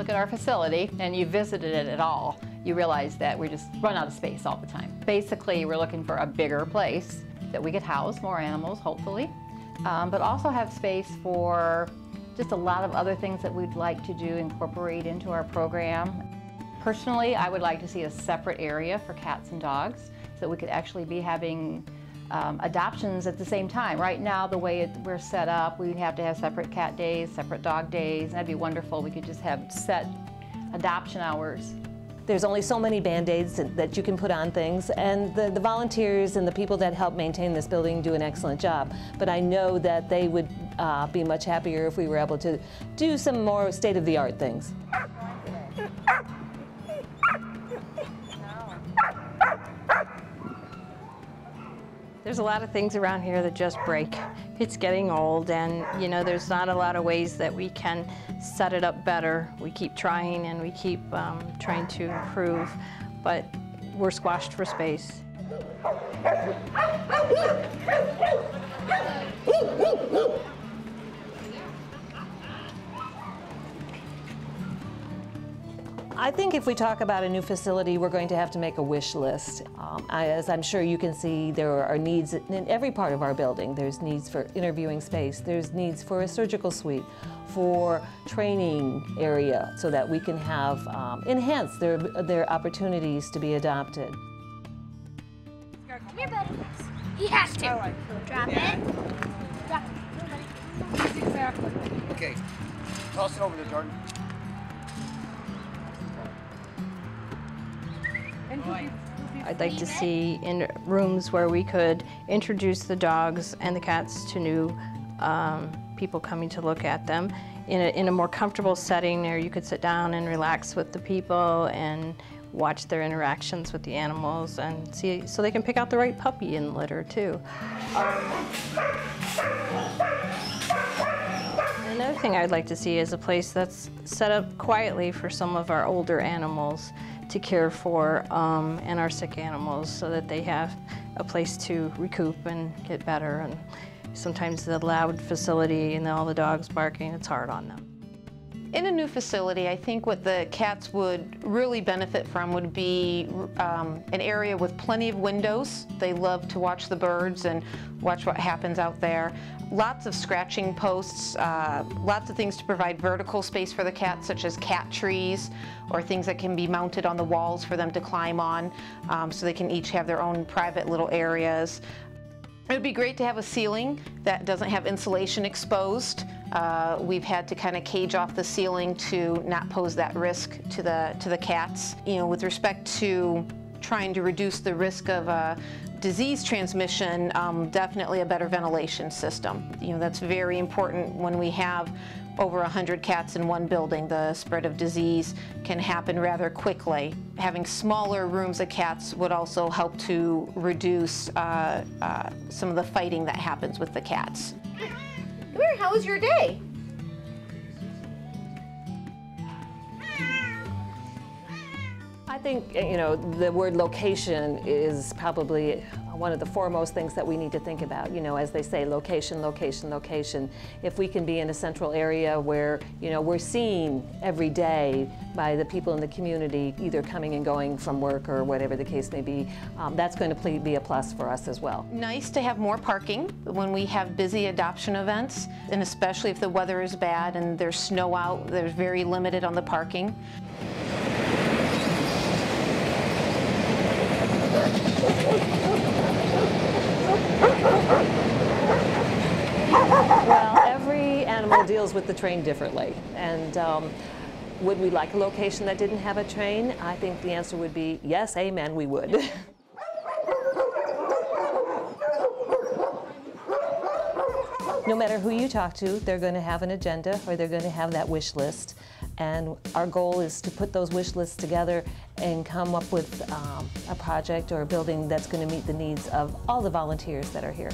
look at our facility and you visited it at all, you realize that we just run out of space all the time. Basically, we're looking for a bigger place that we could house more animals, hopefully, but also have space for just a lot of other things that we'd like to do, incorporate into our program. Personally, I would like to see a separate area for cats and dogs so we could actually be having adoptions at the same time. Right now, the way we're set up, we'd have to have separate cat days, separate dog days. That'd be wonderful. We could just have set adoption hours. There's only so many Band-Aids that you can put on things, and the volunteers and the people that help maintain this building do an excellent job. But I know that they would be much happier if we were able to do some more state-of-the-art things. There's a lot of things around here that just break. It's getting old, and you know, there's not a lot of ways that we can set it up better. We keep trying and we keep trying to improve, but we're squashed for space. I think if we talk about a new facility, we're going to have to make a wish list. As I'm sure you can see, there are needs in every part of our building. There's needs for interviewing space. There's needs for a surgical suite, for training area, so that we can have enhance their opportunities to be adopted. Come here, buddy. He has to. All right. Drop it. Drop it. Exactly. Okay. Toss it over there, Jordan. I'd like to see in rooms where we could introduce the dogs and the cats to new people coming to look at them in a more comfortable setting where you could sit down and relax with the people and watch their interactions with the animals and see, so they can pick out the right puppy in the litter too. Another thing I'd like to see is a place that's set up quietly for some of our older animals to care for, and our sick animals, so that they have a place to recoup and get better. And sometimes the loud facility and all the dogs barking, it's hard on them. In a new facility, I think what the cats would really benefit from would be an area with plenty of windows. They love to watch the birds and watch what happens out there. Lots of scratching posts, lots of things to provide vertical space for the cats, such as cat trees or things that can be mounted on the walls for them to climb on, so they can each have their own private little areas. It would be great to have a ceiling that doesn't have insulation exposed. We've had to kind of cage off the ceiling to not pose that risk to the cats. You know, with respect to trying to reduce the risk of disease transmission, definitely a better ventilation system. You know, that's very important when we have over 100 cats in one building. The spread of disease can happen rather quickly. Having smaller rooms of cats would also help to reduce some of the fighting that happens with the cats. Come here, how was your day? I think, you know, the word location is probably one of the foremost things that we need to think about. You know, as they say, location, location, location. If we can be in a central area where, you know, we're seen every day by the people in the community, either coming and going from work or whatever the case may be, that's going to be a plus for us as well. Nice to have more parking when we have busy adoption events, and especially if the weather is bad and there's snow out, there's very limited on the parking. Well, every animal deals with the train differently, and would we like a location that didn't have a train? I think the answer would be yes, amen, we would. No matter who you talk to, they're going to have an agenda or they're going to have that wish list. And our goal is to put those wish lists together and come up with a project or a building that's going to meet the needs of all the volunteers that are here.